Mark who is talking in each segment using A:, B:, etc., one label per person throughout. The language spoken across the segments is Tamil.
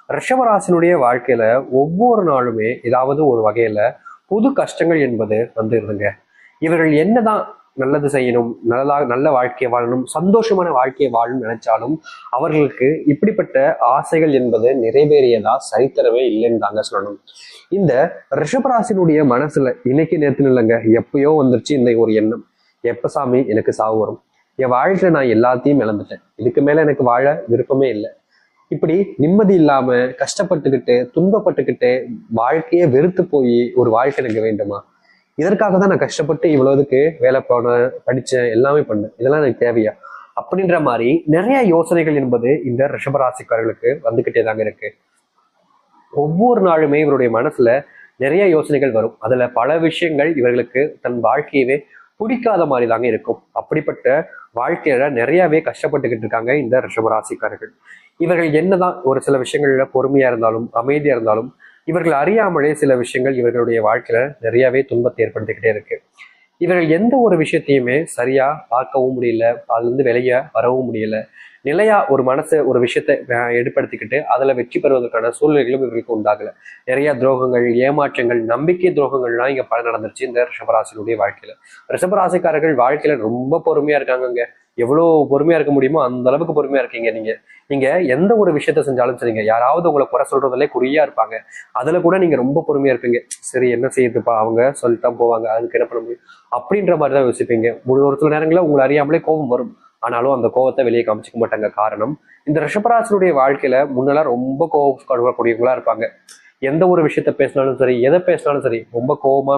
A: ரிஷபராசினுடைய வாழ்க்கையில ஒவ்வொரு நாளுமே ஏதாவது ஒரு வகையில புது கஷ்டங்கள் என்பது வந்துருதுங்க. இவர்கள் என்னதான் நல்லது செய்யணும், நல்ல வாழ்க்கையை வாழணும், சந்தோஷமான வாழ்க்கையை வாழணும்னு நினைச்சாலும் அவர்களுக்கு இப்படிப்பட்ட ஆசைகள் என்பது நிறைவேறியதா சரித்திரமே இல்லைன்னு தாங்க சொல்லணும். இந்த ரிஷபராசினுடைய மனசுல இன்னைக்கு நேரத்துல இல்லைங்க, எப்பயோ வந்துருச்சு இந்த ஒரு எண்ணம். எப்ப சாமி எனக்கு சாவு வரும்? என் வாழ்க்கையில நான் எல்லாத்தையும் இழந்துட்டேன், இதுக்கு மேல எனக்கு வாழ விருப்பமே இல்லை. இப்படி நிம்மதி இல்லாம கஷ்டப்பட்டுக்கிட்டு துன்பப்பட்டுக்கிட்டு வாழ்க்கையே வெறுத்து போய் ஒரு வாழ்க்கை எனக்கு வேண்டுமா? இதற்காக தான் நான் கஷ்டப்பட்டு இவ்வளவுக்கு வேலை போனேன், படிச்சேன், எல்லாமே பண்ணேன், இதெல்லாம் எனக்கு தேவையா? அப்படின்ற மாதிரி நிறைய யோசனைகள் என்பது இந்த ரிஷபராசிக்காரர்களுக்கு வந்துகிட்டே தாங்க இருக்கு. ஒவ்வொரு நாளுமே இவருடைய மனசுல நிறைய யோசனைகள் வரும். அதுல பல விஷயங்கள் இவர்களுக்கு தன் வாழ்க்கையவே பிடிக்காத மாதிரி தாங்க இருக்கும். அப்படிப்பட்ட வாழ்க்கையில நிறையவே கஷ்டப்பட்டுக்கிட்டு இருக்காங்க இந்த ரிஷபராசிக்காரர்கள். இவர்கள் என்னதான் ஒரு சில விஷயங்கள்ல பொறுமையா இருந்தாலும் அமைதியா இருந்தாலும் இவர்கள் அறியாமலே சில விஷயங்கள் இவர்களுடைய வாழ்க்கையில நிறையவே துன்பத்தை ஏற்படுத்திக்கிட்டே இருக்கு. இவர்கள் எந்த ஒரு விஷயத்தையுமே சரியா பார்க்கவும் முடியல, அதுல இருந்து வெளியே வரவும் முடியல. நிலையா ஒரு மனசை ஒரு விஷயத்தை ஏற்படுத்திக்கிட்டு அதுல வெற்றி பெறுவதற்கான சூழ்நிலைகளும் இவர்களுக்கு உண்டாகல. நிறைய துரோகங்கள், ஏமாற்றங்கள், நம்பிக்கை துரோகங்கள்லாம் இங்க பல நடந்துருச்சு இந்த ரிஷபராசினுடைய வாழ்க்கையில. ரிஷபராசிக்காரர்கள் வாழ்க்கையில ரொம்ப பொறுமையா இருக்காங்க. எவ்வளவு பொறுமையா இருக்க முடியுமோ அந்த அளவுக்கு பொறுமையா இருக்கீங்க நீங்க. நீங்க எந்த ஒரு விஷயத்த செஞ்சாலும் சரிங்க, யாராவது உங்களை குறை சொல்றதுல குறியா இருப்பாங்க, அதுல கூட நீங்க ரொம்ப பொறுமையா இருப்பீங்க. சரி என்ன செய்யுதுப்பா, அவங்க சொல்லித்தான் போவாங்க, அதுக்கு என்ன பண்ண முடியும் அப்படின்ற மாதிரிதான் யோசிப்பீங்க. ஒரு சில நேரங்களில் உங்களை அறியாமலே கோபம் வரும், ஆனாலும் அந்த கோபத்தை வெளியே காமிச்சிக்க மாட்டாங்க. காரணம், இந்த ரிஷபராசினுடைய வாழ்க்கையில முன்னெல்லாம் ரொம்ப கோபப்படக்கூடியவங்களா இருப்பாங்க. எந்த ஒரு விஷயத்த பேசினாலும் சரி, எதை பேசினாலும் சரி, ரொம்ப கோபமா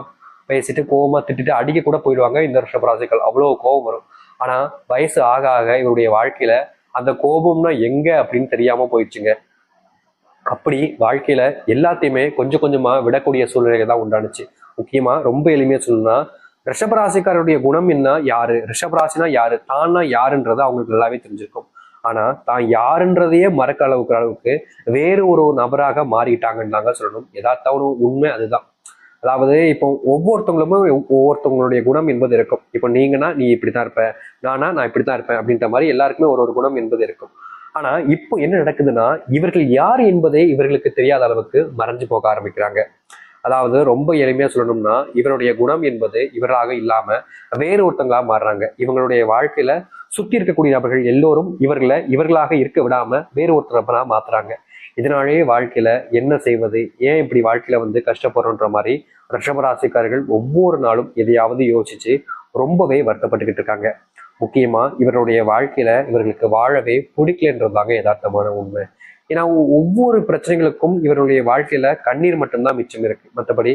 A: பேசிட்டு கோபமா திட்டிட்டு அடிக்க கூட போயிடுவாங்க இந்த ரிஷபராசிகள். அவ்வளவு கோபம் வரும். ஆனா வயசு ஆக ஆக இவருடைய வாழ்க்கையில அந்த கோபம்னா எங்க அப்படின்னு தெரியாம போயிடுச்சுங்க. அப்படி வாழ்க்கையில எல்லாத்தையுமே கொஞ்சம் கொஞ்சமா விடக்கூடிய சூழ்நிலைகள் தான் உண்டானுச்சு. முக்கியமா ரொம்ப எளிமையா சொல்லணும்னா, ரிஷபராசிக்காரருடைய குணம் என்ன, யாரு ரிஷபராசினா யாரு, தான்னா யாருன்றது அவங்களுக்கு நல்லாவே தெரிஞ்சிருக்கும். ஆனா தான் யாருன்றதையே மறக்க அளவுக்கு வேறு ஒரு நபராக மாறிட்டாங்கன்னு தாங்க சொல்லணும். யதார்த்தமான உண்மை அதுதான். அதாவது இப்போ ஒவ்வொருத்தவங்களுமே ஒவ்வொருத்தவங்களுடைய குணம் என்பது இருக்கும். இப்போ நீங்கன்னா நீ இப்படித்தான் இருப்ப, நான் இப்படித்தான் இருப்பேன் அப்படின்ற மாதிரி எல்லாருக்குமே ஒரு ஒரு குணம் என்பது இருக்கும். ஆனா இப்போ என்ன நடக்குதுன்னா, இவர்கள் யார் என்பதே இவர்களுக்கு தெரியாத அளவுக்கு மறைஞ்சு போக ஆரம்பிக்கிறாங்க. அதாவது ரொம்ப எளிமையா சொல்லணும்னா, இவருடைய குணம் என்பது இவராக இல்லாம வேறு ஒருத்தங்களா மாறுறாங்க. இவங்களுடைய வாழ்க்கையில சுத்தி இருக்கக்கூடிய நபர்கள் எல்லோரும் இவர்களாக இருக்க விடாம வேறு ஒருத்தர் நபரா மாத்துறாங்க. இதனாலேயே வாழ்க்கையில என்ன செய்வது, ஏன் இப்படி வாழ்க்கையில கஷ்டப்படுறோன்ற மாதிரி ரிஷபராசிக்காரர்கள் ஒவ்வொரு நாளும் எதையாவது யோசிச்சு ரொம்பவே வருத்தப்பட்டுக்கிட்டு இருக்காங்க. முக்கியமா இவருடைய வாழ்க்கையில இவர்களுக்கு வாழவே பிடிக்கலன்றதாங்க யதார்த்தமான உண்மை. ஏன்னா ஒவ்வொரு பிரச்சனைகளுக்கும் இவருடைய வாழ்க்கையில கண்ணீர் மட்டும்தான் மிச்சம் இருக்கு. மற்றபடி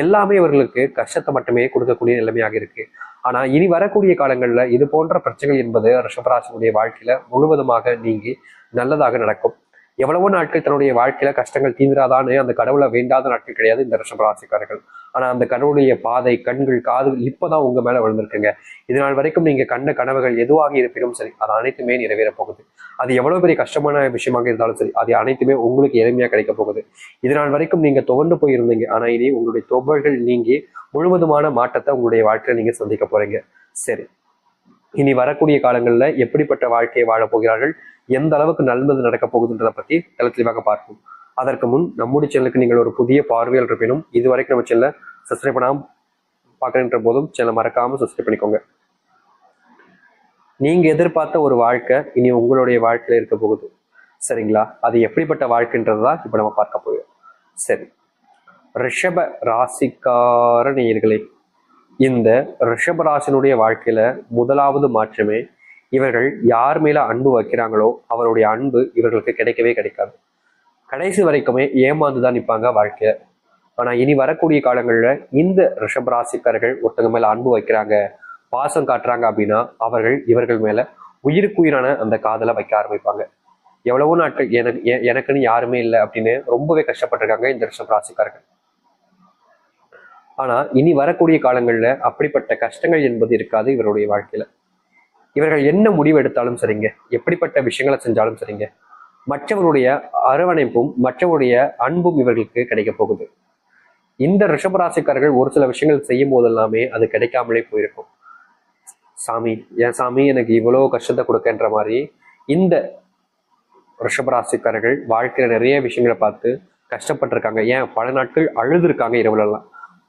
A: எல்லாமே இவர்களுக்கு கஷ்டத்தை மட்டுமே கொடுக்கக்கூடிய நிலைமையாக இருக்கு. ஆனா இனி வரக்கூடிய காலங்கள்ல இது போன்ற பிரச்சனைகள் என்பது ரிஷபராசினுடைய வாழ்க்கையில முழுவதுமாக நீங்கி நல்லதாக நடக்கும். எவ்வளவோ நாட்கள் தன்னுடைய வாழ்க்கையில கஷ்டங்கள் தீந்திராதான்னு அந்த கடவுளை வேண்டாத நாட்கள் கிடையாது இந்த ரிஷபராசிக்காரர்கள். ஆனா அந்த கடவுளுடைய பாதை, கண்கள், காதுகள் இப்பதான் உங்க மேல விழுந்திருக்குங்க. இதனால் வரைக்கும் நீங்க கண்ட கனவுகள் எதுவாக இருப்பினும் சரி, அது அனைத்துமே நிறைவேற போகுது. அது எவ்வளவு பெரிய கஷ்டமான விஷயமாக இருந்தாலும் சரி, அது அனைத்துமே உங்களுக்கு எளிமையா கிடைக்க போகுது. இதனால் வரைக்கும் நீங்க துவண்டு போயிருந்தீங்க, ஆனா இனி உங்களுடைய துவல்கள் நீங்கி முழுவதுமான மாற்றத்தை உங்களுடைய வாழ்க்கையில நீங்க சந்திக்க போறீங்க. சரி, இனி வரக்கூடிய காலங்கள்ல எப்படிப்பட்ட வாழ்க்கையை வாழப் போகிறார்கள், எந்த அளவுக்கு நல்லது நடக்க போகுதுன்றதை பத்தி தெளிவாக பார்ப்போம். அதற்கு முன் நம்முடைய சேனலுக்கு நீங்கள் ஒரு புதிய பார்வையில் இருப்பினும் இதுவரைக்கும் நம்ம சேனலை சப்ஸ்கிரைப் பண்ணாம பார்க்கறன்ற போதும் சேனலை மறக்காம சப்ஸ்கிரைப் பண்ணிக்கோங்க. நீங்க எதிர்பார்த்த ஒரு வாழ்க்கை இனி உங்களுடைய வாழ்க்கையில இருக்க போகுது. சரிங்களா? அது எப்படிப்பட்ட வாழ்க்கைன்றதுதான் இப்ப நம்ம பார்க்க போகிறோம். சரி, ரிஷப ராசிக்கார நேயர்களே, இந்த ரிஷபராசினுடைய வாழ்க்கையில முதலாவது மாற்றமே, இவர்கள் யார் மேல அன்பு வைக்கிறாங்களோ அவருடைய அன்பு இவர்களுக்கு கிடைக்கவே கிடைக்காது. கடைசி வரைக்குமே ஏமாந்துதான் நிற்பாங்க வாழ்க்கையில. ஆனா இனி வரக்கூடிய காலங்கள்ல இந்த ரிஷபராசிக்காரர்கள் ஒருத்தங்க மேல அன்பு வைக்கிறாங்க, பாசம் காட்டுறாங்க அப்படின்னா இவர்கள் மேல உயிருக்குயிரான அந்த காதலை வைக்க ஆரம்பிப்பாங்க. எவ்வளவோ நாட்கள் எனக்குன்னு யாருமே இல்லை அப்படின்னு ரொம்பவே கஷ்டப்பட்டிருக்காங்க இந்த ரிஷபராசிக்காரர்கள். ஆனா இனி வரக்கூடிய காலங்கள்ல அப்படிப்பட்ட கஷ்டங்கள் என்பது இருக்காது இவருடைய வாழ்க்கையில. இவர்கள் என்ன முடிவு எடுத்தாலும் சரிங்க, எப்படிப்பட்ட விஷயங்களை செஞ்சாலும் சரிங்க, மற்றவருடைய அரவணைப்பும் மற்றவருடைய அன்பும் இவர்களுக்கு கிடைக்க போகுது. இந்த ரிஷபராசிக்காரர்கள் ஒரு சில விஷயங்கள் செய்யும் போதெல்லாமே அது கிடைக்காமலே போயிருக்கும். சாமி, என் சாமி எனக்கு இவ்வளவு கஷ்டத்தை கொடுக்கன்ற மாதிரி இந்த ரிஷபராசிக்காரர்கள் வாழ்க்கையில நிறைய விஷயங்களை பார்த்து கஷ்டப்பட்டிருக்காங்க, ஏன் பல நாட்கள் அழுதுருக்காங்க இரவுலலாம்.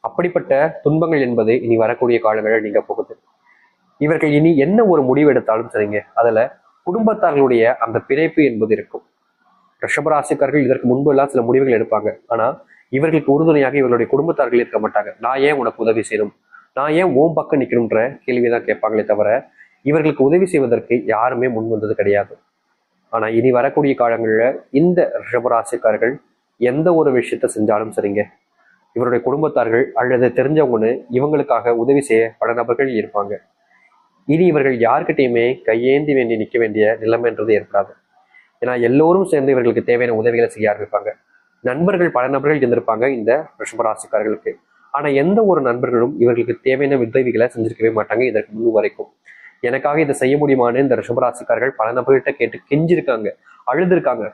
A: அப்படிப்பட்ட துன்பங்கள் என்பது இனி வரக்கூடிய காலங்களில் நீங்க போகுது. இவர்கள் இனி என்ன ஒரு முடிவு எடுத்தாலும் சரிங்க, அதுல குடும்பத்தார்களுடைய அந்த பிணைப்பு என்பது இருக்கும். ரிஷபராசிக்காரர்கள் இதற்கு முன்பு எல்லாம் சில முடிவுகள் எடுப்பாங்க, ஆனா இவர்களுக்கு உறுதுணையாக இவர்களுடைய குடும்பத்தார்கள் இருக்க மாட்டாங்க. நான் ஏன் உனக்கு உதவி செய்யணும், நான் ஏன் ஓம் பக்கம் நிக்கணும்ன்ற கேள்விதான் கேட்பாங்களே தவிர இவர்களுக்கு உதவி செய்வதற்கு யாருமே முன் வந்தது கிடையாது. ஆனா இனி வரக்கூடிய காலங்கள்ல இந்த ரிஷபராசிக்காரர்கள் எந்த ஒரு விஷயத்த செஞ்சாலும் சரிங்க, இவருடைய குடும்பத்தார்கள் அல்லது தெரிஞ்சவங்கன்னு இவங்களுக்காக உதவி செய்ய பல நபர்கள் இருப்பாங்க. இனி இவர்கள் யார்கிட்டையுமே கையேந்தி வேண்டி நிற்க வேண்டிய நிலைமைன்றது ஏற்படாது. ஏன்னா எல்லோரும் சேர்ந்து இவர்களுக்கு தேவையான உதவிகளை செய்ய ஆரம்பிப்பாங்க. நண்பர்கள் பல நபர்கள் இருந்திருப்பாங்க இந்த ரிஷபராசிக்காரர்களுக்கு, ஆனா எந்த ஒரு நண்பர்களும் இவர்களுக்கு தேவையான உதவிகளை செஞ்சிருக்கவே மாட்டாங்க இதற்கு முன் வரைக்கும். எனக்காக இதை செய்ய முடியுமான்னு இந்த ரிஷபராசிக்காரர்கள் பல நபர்கள்ட்ட கேட்டு கெஞ்சிருக்காங்க, அழுதுருக்காங்க,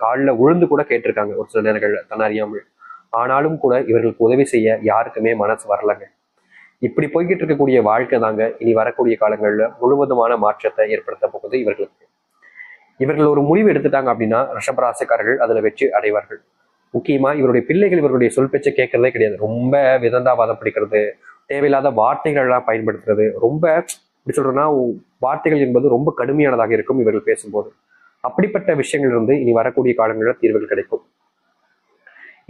A: காலில் உழுந்து கூட கேட்டிருக்காங்க ஒரு சில நேரங்கள்ல தன் அறியாமல். ஆனாலும் கூட இவர்களுக்கு உதவி செய்ய யாருக்குமே மனசு வரலங்க. இப்படி போய்கிட்டு இருக்கக்கூடிய வாழ்க்கை தாங்க இனி வரக்கூடிய காலங்கள்ல முழுவதுமான மாற்றத்தை ஏற்படுத்த போகுது இவர்களுக்கு. இவர்கள் ஒரு முடிவு எடுத்துட்டாங்க அப்படின்னா ரிஷபராசிக்காரர்கள் அதுல வெற்றி அடைவார்கள். முக்கியமா இவருடைய பிள்ளைகள் இவருடைய சொல் பேச்சை கேட்கறதே கிடையாது. ரொம்ப விதந்தாவாதம் பிடிக்கிறது, தேவையில்லாத வார்த்தைகள் எல்லாம் பயன்படுத்துறது, ரொம்ப இப்படி சொல்றேன்னா வார்த்தைகள் என்பது ரொம்ப கடுமையானதாக இருக்கும் இவர்கள் பேசும்போது. அப்படிப்பட்ட விஷயங்கள் இருந்து இனி வரக்கூடிய காலங்களில் தீர்வுகள் கிடைக்கும்.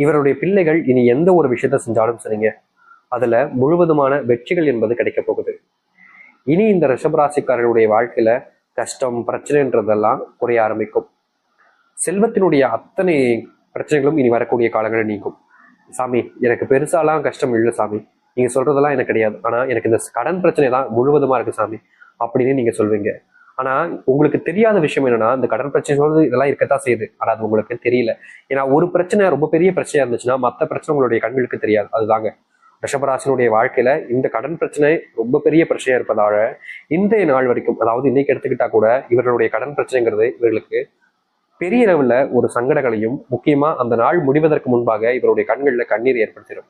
A: இவருடைய பிள்ளைகள் இனி எந்த ஒரு விஷயத்த செஞ்சாலும் சரிங்க, அதுல முழுவதுமான வெற்றிகள் என்பது கிடைக்க போகுது. இனி இந்த ரிஷபராசிக்காரர்களுடைய வாழ்க்கையில கஷ்டம் பிரச்சனைன்றதெல்லாம் குறைய ஆரம்பிக்கும். செல்வத்தினுடைய அத்தனை பிரச்சனைகளும் இனி வரக்கூடிய காலங்களில் நீங்கும். சாமி எனக்கு பெருசாலாம் கஷ்டம் இல்லை சாமி, நீங்க சொல்றதெல்லாம் எனக்கு கிடையாது, ஆனா எனக்கு இந்த கடன் பிரச்சனை தான் முழுவதுமா இருக்கு சாமி அப்படின்னு நீங்க சொல்வீங்க. ஆனா உங்களுக்கு தெரியாத விஷயம் என்னன்னா, இந்த கடன் பிரச்சனை சொல்றது இதெல்லாம் இருக்கத்தான் செய்யுது, ஆனா அது உங்களுக்கு தெரியல. ஏன்னா ஒரு பிரச்சனை ரொம்ப பெரிய பிரச்சனையா இருந்துச்சுன்னா மற்ற பிரச்சனை உங்களுடைய கண்களுக்கு தெரியாது. அதுதாங்க ரிஷபராசினுடைய வாழ்க்கையில இந்த கடன் பிரச்சனை ரொம்ப பெரிய பிரச்சனையா இருப்பதால இன்றைய நாள் வரைக்கும், அதாவது இன்னைக்கு எடுத்துக்கிட்டா கூட இவர்களுடைய கடன் பிரச்சனைங்கிறது இவர்களுக்கு பெரிய அளவுல ஒரு சங்கடங்களையும், முக்கியமா அந்த நாள் முடிவதற்கு முன்பாக இவருடைய கண்கள்ல கண்ணீர் ஏற்படுத்திடும்.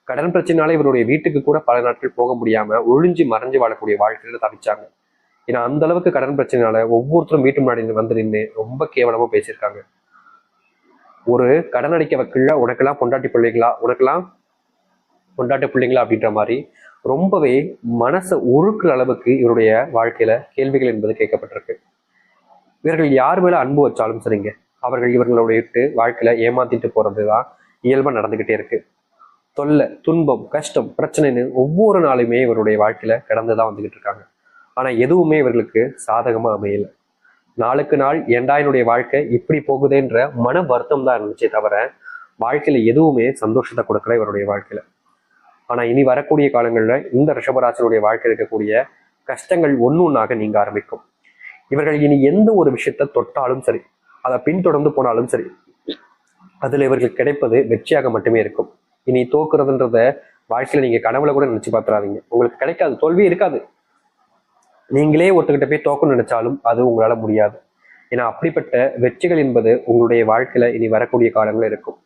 A: கடன் பிரச்சனைனால இவருடைய வீட்டுக்கு கூட பல நாட்கள் போக முடியாம ஒழிஞ்சு மறைஞ்சு வாழக்கூடிய வாழ்க்கையில தவிச்சாங்க. ஏன்னா அந்த அளவுக்கு கடன் பிரச்சனைனால ஒவ்வொருத்தரும் வீட்டு முன்னாடி வந்து நின்று ரொம்ப கேவலமா பேசியிருக்காங்க. ஒரு கடன் அடிக்க வைக்கல, உனக்கெல்லாம் பொண்டாட்டி பிள்ளைங்களா, உனக்கெல்லாம் பொண்டாட்டி பிள்ளைங்களா அப்படின்ற மாதிரி ரொம்பவே மனசை உருக்குற அளவுக்கு இவருடைய வாழ்க்கையில கேள்விகள் என்பது கேட்கப்பட்டிருக்கு. இவர்கள் யார் மேல அன்பு வச்சாலும் சரிங்க, அவர்கள் இவர்களுடைய வாழ்க்கையில ஏமாத்திட்டு போறதுதான் இயல்பா நடந்துகிட்டே இருக்கு. தொல்லை, துன்பம், கஷ்டம், பிரச்சனைன்னு ஒவ்வொரு நாளுமே இவருடைய வாழ்க்கையில கடந்துதான் வந்துகிட்டு இருக்காங்க. ஆனா எதுவுமே இவர்களுக்கு சாதகமா அமையல. நாளுக்கு நாள் ஏண்டா என்னுடைய வாழ்க்கை இப்படி போகுதுன்ற மன வருத்தம் தான் இருந்துச்சே தவிர வாழ்க்கையில எதுவுமே சந்தோஷத்தை கொடுக்கல இவருடைய வாழ்க்கையில. ஆனா இனி வரக்கூடிய காலங்கள்ல இந்த ரிஷபராசினுடைய வாழ்க்கையில் இருக்கக்கூடிய கஷ்டங்கள் ஒன்னொன்னாக நீங்க ஆரம்பிக்கும். இவர்கள் இனி எந்த ஒரு விஷயத்த தொட்டாலும் சரி, அதை பின்தொடர்ந்து போனாலும் சரி, அதுல இவர்களுக்கு கிடைப்பது வெற்றியாக மட்டுமே இருக்கும். இனி தோக்குறதுன்றத வாழ்க்கையில நீங்க கனவுல கூட நினைச்சு பார்த்துறாதீங்க. உங்களுக்கு கிடைக்காது, தோல்வி இருக்காது. நீங்களே ஒருத்தக்கிட்ட போய் தோக்கணும்னு நினைச்சாலும் அது உங்களால முடியாது. ஏன்னா அப்படிப்பட்ட வெற்றிகள் என்பது உங்களுடைய வாழ்க்கையில இனி வரக்கூடிய காலங்கள் இருக்கும்.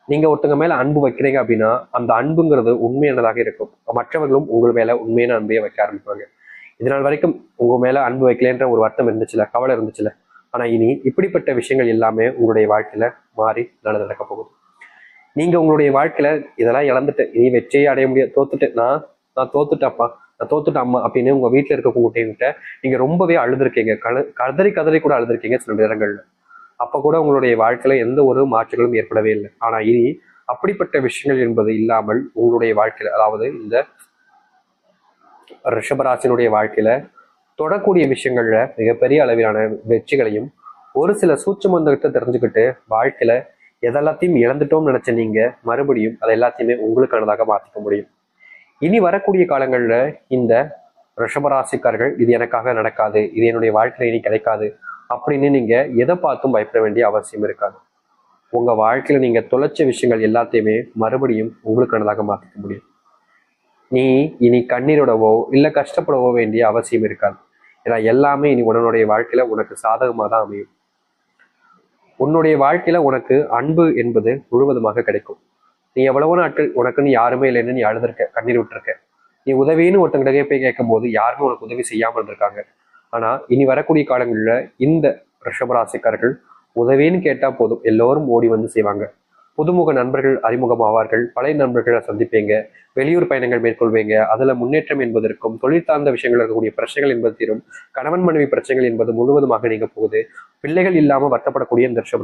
A: நீங்க ஒருத்தங்க மேல அன்பு வைக்கிறீங்க அப்படின்னா அந்த அன்புங்கிறது உண்மையானதாக இருக்கும். மற்றவர்களும் உங்கள் மேல உண்மையான அன்பையை வைக்க ஆரம்பிப்பாங்க. இதனால் வரைக்கும் உங்க மேல அன்பு வைக்கலன்ற ஒரு வருத்தம் இருந்துச்சுல, கவலை இருந்துச்சுல, ஆனா இனி இப்படிப்பட்ட விஷயங்கள் எல்லாமே உங்களுடைய வாழ்க்கையில மாறி நல்லது நடக்க போகுது. நீங்க உங்களுடைய வாழ்க்கையில இதெல்லாம் இழந்துட்டு இனி வெற்றியை அடைய முடியாது, தோத்துட்டு நான் தோத்துட்டப்பா, நான் தோத்துட்டேன் அம்மா அப்படின்னு உங்க வீட்டுல இருக்கவங்ககிட்ட நீங்க ரொம்பவே அழுதுருக்கீங்க, கதறி கதறி கூட அழுதுருக்கீங்க சில நேரங்கள்ல. அப்ப கூட உங்களுடைய வாழ்க்கையில எந்த ஒரு மாற்றங்களும் ஏற்படவே இல்லை. ஆனா இனி அப்படிப்பட்ட விஷயங்கள் என்பது இல்லாமல் உங்களுடைய வாழ்க்கையில, அதாவது இந்த ரிஷபராசினுடைய வாழ்க்கையில தொடக்கூடிய விஷயங்கள்ல மிகப்பெரிய அளவிலான வெற்றிகளையும், ஒரு சில சூட்சுமந்தத்தை தெரிஞ்சுக்கிட்டு வாழ்க்கையில எதெல்லாத்தையும் இழந்துட்டோம்னு நினைச்ச நீங்க மறுபடியும் அதை எல்லாத்தையுமே உங்களுக்கானதாக மாற்றிக்க முடியும். இனி வரக்கூடிய காலங்கள்ல இந்த ரிஷபராசிக்காரர்கள் இது எனக்காக நடக்காது, இது என்னுடைய வாழ்க்கையில இனி கிடைக்காது அப்படின்னு நீங்க எதை பார்த்தும் பயப்பட வேண்டிய அவசியம் இருக்காது. உங்க வாழ்க்கையில நீங்க தொலைச்ச விஷயங்கள் எல்லாத்தையுமே மறுபடியும் உங்களுக்கானதாக மாற்றிக்க முடியும். நீ இனி கண்ணீரோடவோ இல்லை கஷ்டப்படவோ வேண்டிய அவசியம் இருக்காது. ஏன்னா எல்லாமே இனி உன்னுடைய வாழ்க்கையில உனக்கு சாதகமாக தான் அமையும். உன்னுடைய வாழ்க்கையில உனக்கு அன்பு என்பது முழுவதுமாக கிடைக்கும். நீ எவ்வளவோ நாட்கள் உனக்குன்னு யாருமே இல்லைன்னு நீ அழுதுருக்க, கண்ணீர் விட்டுருக்க. நீ உதவின்னு ஒருத்தங்கிட்ட போய் கேட்கும் போது யாருமே உனக்கு உதவி செய்யாமல் இருந்திருக்காங்க. ஆனா இனி வரக்கூடிய காலங்களில் இந்த ரிஷபராசிக்காரர்கள் உதவின்னு கேட்டா போதும், எல்லோரும் ஓடி வந்து செய்வாங்க. புதுமுக நண்பர்கள் அறிமுகமாவார்கள், பழைய நண்பர்களை சந்திப்பீங்க, வெளியூர் பயணங்கள் மேற்கொள்வீங்க. அதுல முன்னேற்றம் என்பதற்கும் தொழில் சார்ந்த விஷயங்கள் இருக்கக்கூடிய பிரச்சனைகள் என்பது தீரும். கணவன் மனைவி பிரச்சனைகள் என்பது முழுவதுமாக நீங்க போகுது. பிள்ளைகள் இல்லாம வருத்தப்படக்கூடிய இந்த ரிஷபராசி